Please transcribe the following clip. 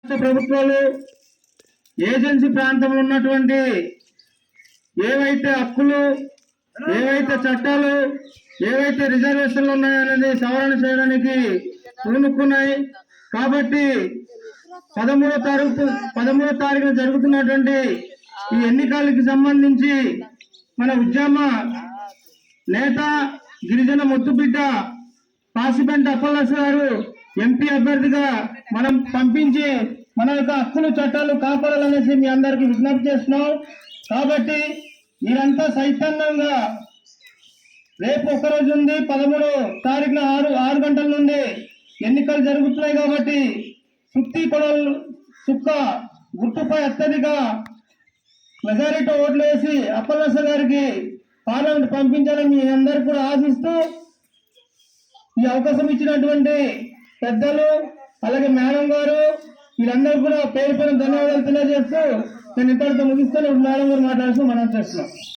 ప్రభుత్వాలు ఏజెన్సీ ప్రాంతంలో ఉన్నటువంటి ఏవైతే హక్కులు, ఏవైతే చట్టాలు, ఏవైతే రిజర్వేషన్లు ఉన్నాయనేది సవరణ చేయడానికి పూనుకున్నాయి. కాబట్టి 13వ తారీఖున జరుగుతున్నటువంటి ఈ ఎన్నికలకు సంబంధించి మన ఉద్యమ నేత గిరిజన ముద్దుబిడ్డ పాసిపెంట అప్పలరాజు గారు ఎంపీ అభ్యర్థిగా మనం పంపించి మన యొక్క హక్కులు చట్టాలు కాపాడాలనేసి మీ అందరికీ విజ్ఞప్తి చేస్తున్నాం. కాబట్టి మీరంతా చైతన్యంగా రేపు ఒక్కరోజు ఉంది, 13వ తారీఖున 6 గంటల నుండి ఎన్నికలు జరుగుతున్నాయి. కాబట్టి సుత్తి కొడలు చుక్క గుర్తుపై అత్యధిక మెజారిటీ ఓట్లు వేసి అప్పలరాజు గారికి పార్లమెంట్ పంపించాలని మీ అందరికీ కూడా ఆశిస్తూ ఈ అవకాశం ఇచ్చినటువంటి పెద్దలు అలాగే మేడం గారు వీళ్ళందరూ కూడా పేరు పేరు ధన్యవాదాలు తెలియజేస్తూ నేను ఇంతటితో ముగిస్తూ మేడం గారు మాట్లాడుతూ మనం చేస్తున్నాం.